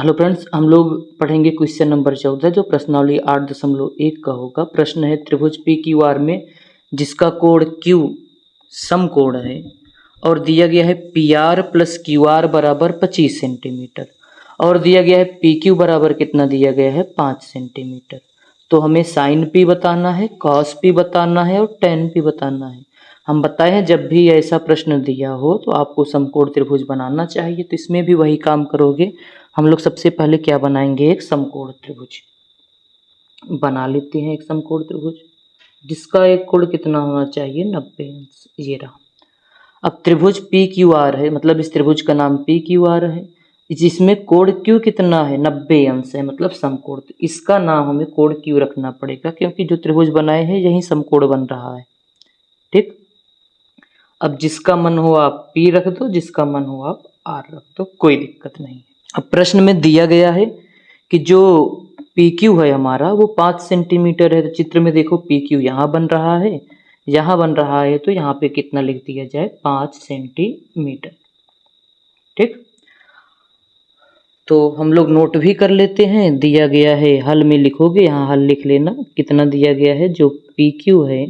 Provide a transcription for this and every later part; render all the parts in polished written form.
Hello friends, हम लोग पढ़ेंगे क्वेश्चन नंबर 14 जो प्रश्नावली 8.1 का होगा। प्रश्न है त्रिभुज पी क्यू आर में जिसका कोण क्यू समकोण है और दिया गया है P R plus Q R बराबर 25 सेंटीमीटर और दिया गया है पी क्यू बराबर कितना दिया गया है 5 सेंटीमीटर। तो हमें साइन पी बताना है, कॉस पी बताना है और टेन पी बताना है। हम बताए हैं जब भी ऐसा प्रश्न दिया हो तो आपको समकोण त्रिभुज बनाना चाहिए, तो इसमें भी वही काम करोगे। हम लोग सबसे पहले क्या बनाएंगे, एक समकोण त्रिभुज बना लेते हैं। एक समकोण त्रिभुज जिसका एक कोण कितना होना चाहिए 90 अंश, ये रहा। अब त्रिभुज पी क्यू आर है, मतलब इस त्रिभुज का नाम पी क्यू आर है, जिसमें कोण क्यू कितना है 90 अंश है, मतलब समकोण। तो इसका नाम हमें कोण क्यू रखना पड़ेगा क्योंकि जो त्रिभुज बनाए हैं यही समकोण बन रहा है। ठीक, अब जिसका मन हो आप पी रख दो, जिसका मन हो आप आर रख दो, कोई दिक्कत नहीं है। अब प्रश्न में दिया गया है कि जो पी क्यू है हमारा वो 5 सेंटीमीटर है। तो चित्र में देखो पी क्यू यहाँ बन रहा है, यहाँ बन रहा है, तो यहाँ पे कितना लिख दिया जाए 5 सेंटीमीटर। ठीक, तो हम लोग नोट भी कर लेते हैं। दिया गया है, हल में लिखोगे, यहाँ हल लिख लेना। कितना दिया गया है, जो पी क्यू है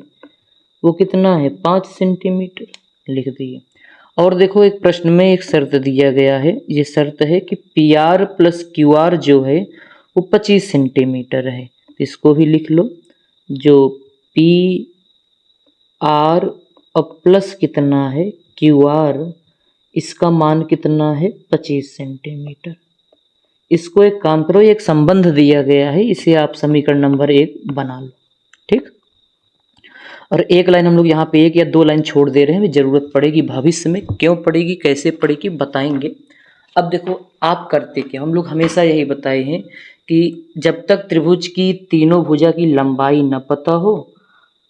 वो कितना है 5 सेंटीमीटर, लिख दिए। और देखो एक प्रश्न में एक शर्त दिया गया है, ये शर्त है कि P R plus Q R जो है वो 25 सेंटीमीटर है। तो इसको भी लिख लो, जो पी आर और प्लस कितना है क्यू आर, इसका मान कितना है 25 सेंटीमीटर। इसको एक काम करो, एक संबंध दिया गया है, इसे आप समीकरण नंबर 1 बना लो। ठीक, और एक लाइन हम लोग यहाँ पे एक या दो लाइन छोड़ दे रहे हैं, जरूरत पड़ेगी भविष्य में। क्यों पड़ेगी, कैसे पड़ेगी, बताएंगे। अब देखो आप करते क्या, हम लोग हमेशा यही बताए हैं कि जब तक त्रिभुज की तीनों भुजा की लंबाई न पता हो,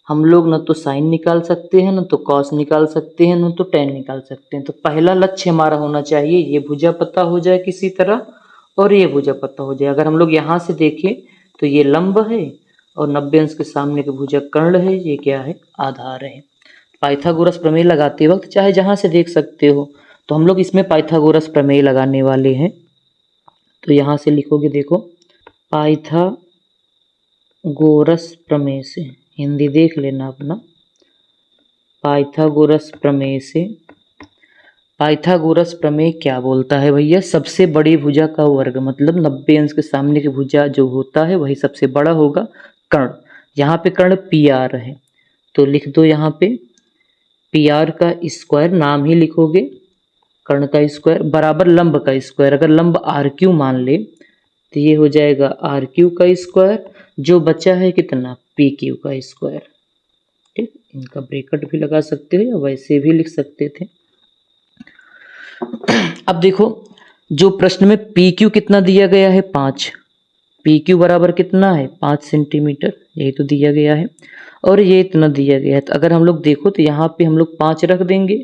हम लोग न तो साइन निकाल सकते हैं, न तो कॉस निकाल सकते हैं, न तो टेन निकाल सकते हैं। तो पहला लक्ष्य हमारा होना चाहिए ये भुजा पता हो जाए किसी तरह और ये भुजा पता हो जाए। अगर हम लोग यहाँ से देखें तो ये लंब है और 90 अंश के सामने की भुजा कर्ण है, ये क्या है आधार है। पाइथागोरस प्रमेय लगाते वक्त चाहे जहां से देख सकते हो, तो हम लोग इसमें पाइथागोरस प्रमेय लगाने वाले हैं। तो यहां से लिखोगे, देखो पाइथागोरस प्रमेय से, हिंदी देख लेना अपना, पाइथागोरस प्रमेय से। पाइथागोरस प्रमेय क्या बोलता है भैया, सबसे बड़ी भुजा का वर्ग, मतलब 90 अंश के सामने की भुजा जो होता है वही सबसे बड़ा होगा, कर्ण। यहाँ पे कर्ण पी आर है, तो लिख दो यहाँ पे पी आर का स्क्वायर, नाम ही लिखोगे कर्ण का स्क्वायर, बराबर लंब का स्क्वायर। अगर लंब आर क्यू मान ले तो ये हो जाएगा आर क्यू का स्क्वायर, जो बचा है कितना पी क्यू का स्क्वायर। ठीक, इनका ब्रैकेट भी लगा सकते हो या वैसे भी लिख सकते थे। अब देखो जो प्रश्न में पी क्यू कितना दिया गया है 5, पी क्यू बराबर कितना है 5 सेंटीमीटर, यही तो दिया गया है, और ये इतना दिया गया है। तो अगर हम लोग देखो तो यहाँ पे हम लोग 5 रख देंगे,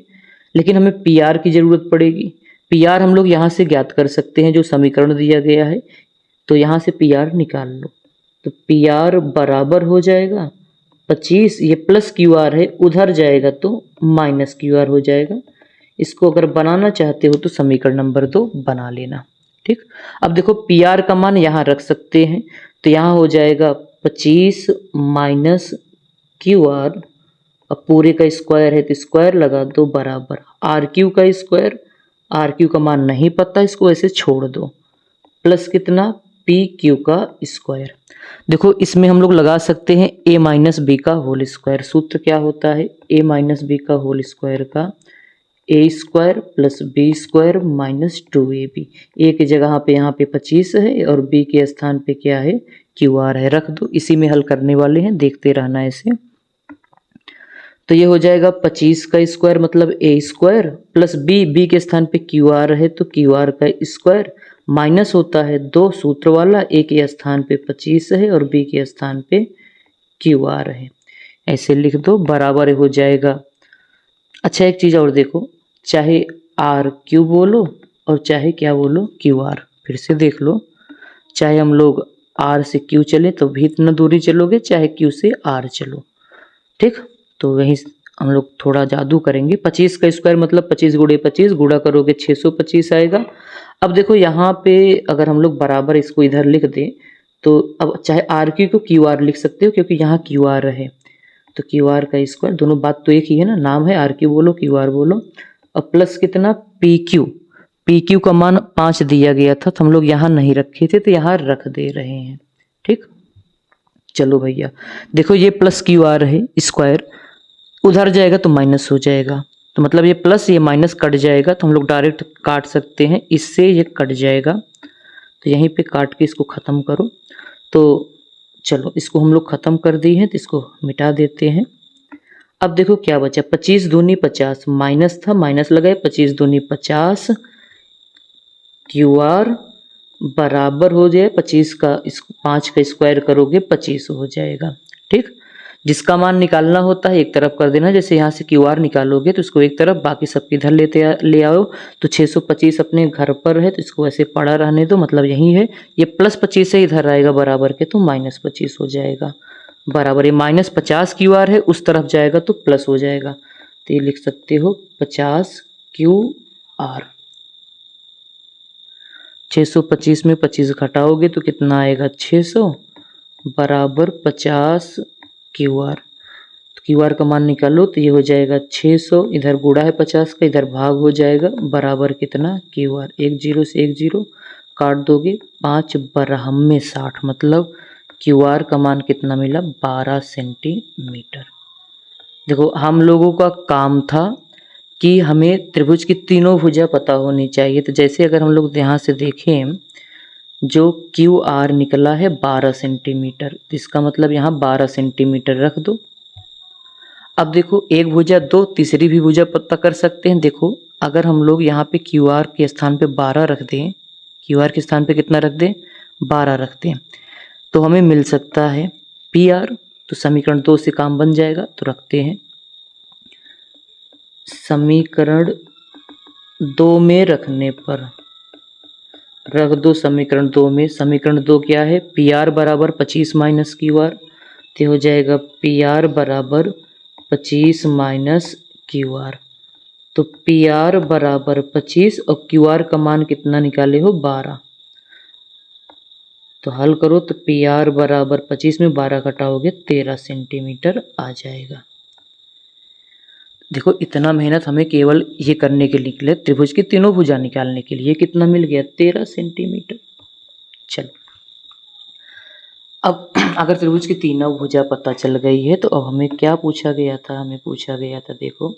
लेकिन हमें पी आर की जरूरत पड़ेगी। पी आर हम लोग यहाँ से ज्ञात कर सकते हैं, जो समीकरण दिया गया है, तो यहाँ से पी आर निकाल लो। तो पी आर बराबर हो जाएगा 25, ये प्लस क्यू आर है, उधर जाएगा तो माइनस क्यू आर हो जाएगा। इसको अगर बनाना चाहते हो तो समीकरण नंबर 2 बना लेना। ठीक, अब देखो पी आर का मान यहाँ रख सकते हैं, तो यहाँ हो जाएगा 25 माइनस क्यू आर, अब पूरे का स्क्वायर है तो स्क्वायर लगा दो, बराबर आर क्यू का स्क्वायर। आर क्यू का मान नहीं पता, इसको ऐसे छोड़ दो, प्लस कितना पी क्यू का स्क्वायर। देखो इसमें हम लोग लगा सकते हैं ए माइनस बी का होल स्क्वायर। सूत्र क्या होता है, ए माइनस बी का होल स्क्वायर का A square plus B square minus 2ab। A की जगह पे यहाँ पे 25 है और बी के स्थान पे क्या है क्यू आर है, रख दो। इसी में हल करने वाले हैं, देखते रहना ऐसे। तो ये हो जाएगा 25 का स्क्वायर मतलब ए स्क्वायर प्लस बी के स्थान पे क्यू आर है तो क्यू आर का स्क्वायर, माइनस होता है 2 सूत्र वाला, ए के स्थान पे 25 है और बी के स्थान पे क्यू आर है, ऐसे लिख दो, बराबर हो जाएगा। अच्छा एक चीज़ और देखो, चाहे आर क्यू बोलो और चाहे क्या बोलो क्यू आर, फिर से देख लो, चाहे हम लोग आर से क्यू चले तो भी इतना दूरी चलोगे, चाहे क्यू से आर चलो। ठीक, तो वहीं हम लोग थोड़ा जादू करेंगे। 25 का स्क्वायर मतलब 25 गुणे 25, गुणा करोगे 625 आएगा। अब देखो यहाँ पे अगर हम लोग बराबर इसको इधर लिख दें तो अब चाहे आर क्यू को क्यू आर लिख सकते हो क्योंकि यहाँ क्यू आर है, तो क्यू आर का स्क्वायर, दोनों बात तो एक ही है ना, नाम है आर क्यू बोलो क्यू आर बोलो। अब प्लस कितना पी क्यू का मान 5 दिया गया था तो हम लोग यहाँ नहीं रखे थे तो यहाँ रख दे रहे हैं। ठीक, चलो भैया देखो ये प्लस क्यू आर है स्क्वायर, उधर जाएगा तो माइनस हो जाएगा, तो मतलब ये प्लस ये माइनस कट जाएगा तो हम लोग डायरेक्ट काट सकते हैं, इससे ये कट जाएगा तो यहीं पे काट के इसको ख़त्म करो। तो चलो इसको हम लोग ख़त्म कर दिए हैं तो इसको मिटा देते हैं। अब देखो क्या बचा, 25 दूनी 50, माइनस था माइनस लगाए, 25 दूनी 50 क्यू आर बराबर हो जाए 25 का 5 का स्क्वायर करोगे 25 हो जाएगा। ठीक, जिसका मान निकालना होता है एक तरफ कर देना, जैसे यहाँ से क्यू आर निकालोगे तो इसको एक तरफ बाकी सबके इधर ले आओ, तो 625 अपने घर पर है तो इसको ऐसे पड़ा रहने दो, मतलब यही है, ये प्लस 25 से इधर आएगा बराबर के तो माइनस 25 हो जाएगा बराबर, ये माइनस 50 क्यू आर है उस तरफ जाएगा तो प्लस हो जाएगा, तो ये लिख सकते हो 50 क्यू आर। 625 में 25 घटाओगे तो कितना आएगा 600 बराबर 50 क्यू आर, तो क्यू आर का मान निकालो तो ये हो जाएगा 600, इधर गुणा है 50 का, इधर भाग हो जाएगा बराबर कितना क्यू आर, 1 0 से 1 0 काट दोगे 5 बरहम में 60, मतलब क्यू आर का मान कितना मिला 12 सेंटीमीटर। देखो हम लोगों का काम था कि हमें त्रिभुज की तीनों भुजा पता होनी चाहिए, तो जैसे अगर हम लोग यहाँ से देखें जो क्यू आर निकला है 12 सेंटीमीटर, तो इसका मतलब यहाँ 12 सेंटीमीटर रख दो। अब देखो एक भुजा दो, तीसरी भी भुजा पता कर सकते हैं। देखो अगर हम लोग यहाँ पे क्यू आर के स्थान पे 12 रख दें, क्यू आर के स्थान पे कितना रख दें 12 रख दें, तो हमें मिल सकता है पी आर, तो समीकरण 2 से काम बन जाएगा, तो रखते हैं समीकरण 2 में रखने पर रख दो समीकरण 2 में, समीकरण 2 क्या है पी आर बराबर 25 माइनस क्यू आर, तो हो जाएगा पी आर बराबर 25 माइनस क्यू आर, तो पी आर बराबर 25 और क्यू आर का मान कितना निकाले हो 12, तो हल करो तो पी आर बराबर 25 में 12 घटाओगे 13 सेंटीमीटर आ जाएगा। देखो इतना मेहनत हमें केवल ये करने के लिए, त्रिभुज की तीनों भुजा निकालने के लिए, कितना मिल गया 13 सेंटीमीटर। चलो अब अगर त्रिभुज की तीनों भुजा पता चल गई है तो अब हमें क्या पूछा गया था, हमें पूछा गया था देखो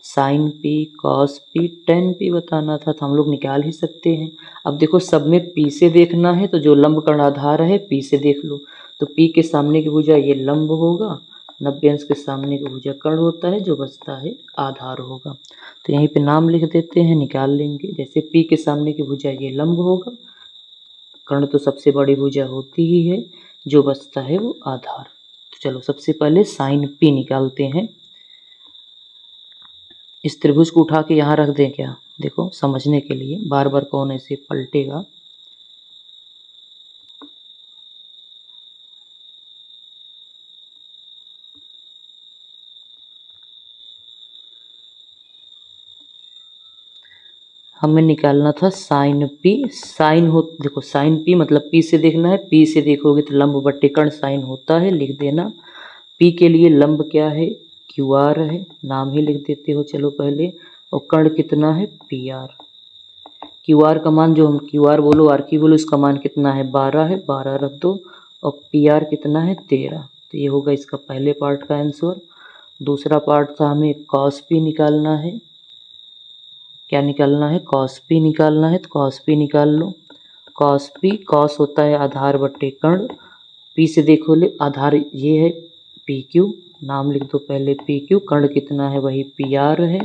sine P cos P tan P बताना था, तो हम लोग निकाल ही सकते हैं। अब देखो सब में पी से देखना है तो जो लंब कर्ण आधार है पी से देख लो, तो पी के सामने की भुजा ये लंब होगा, 90 अंश के सामने की भुजा कर्ण होता है, जो बचता है आधार होगा, तो यहीं पे नाम लिख देते हैं, निकाल लेंगे। जैसे पी के सामने की भुजा ये लंब होगा, कर्ण तो सबसे बड़ी भुजा होती ही है, जो बचता है वो आधार। तो चलो सबसे पहले साइन पी निकालते हैं। इस त्रिभुज को उठा के यहाँ रख दें क्या, देखो समझने के लिए, बार बार कौन ऐसे पलटेगा। हमें निकालना था साइन पी, साइन हो देखो साइन पी मतलब पी से देखना है, पी से देखोगे तो लंब बट्टे कर्ण साइन होता है, लिख देना। पी के लिए लंब क्या है क्यू आर है, नाम ही लिख देते हो चलो पहले, और कर्ण कितना है पी आर। क्यू आर का मान जो हम क्यू आर बोलो आर क्यू बोलो, इसका मान कितना है 12 है, 12 रख दो, और पी आर कितना है 13, तो ये होगा इसका पहले पार्ट का आंसर। दूसरा पार्ट था हमें कॉस पी निकालना है, क्या निकालना है कॉस पी निकालना है, तो कॉस पी निकाल लो। कॉस पी, कॉस होता है आधार बट्टे कर्ण, पी से देखो ले आधार ये है पी क्यू, नाम लिख दो पहले पी क्यू, कर्ण कितना है वही पी आर है,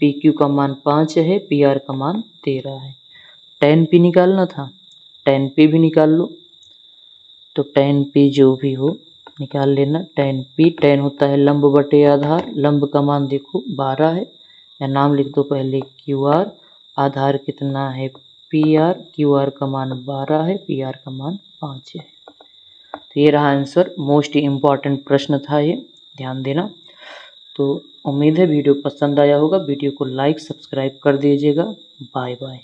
पी क्यू का मान 5 है, पी आर का मान 13 है। टेन पी निकालना था, टेन पी भी निकाल लो, तो टेन पी जो भी हो निकाल लेना। टेन पी, टेन होता है लंब बटे आधार, लंब का मान देखो 12 है, या नाम लिख दो पहले क्यू आर, आधार कितना है पी आर, क्यू आर का मान 12 है, पी आर का मान 5 है। तो ये रहा आंसर, मोस्ट इम्पॉर्टेंट प्रश्न था ये, ध्यान देना। तो उम्मीद है वीडियो पसंद आया होगा, वीडियो को लाइक सब्सक्राइब कर दीजिएगा। Bye bye.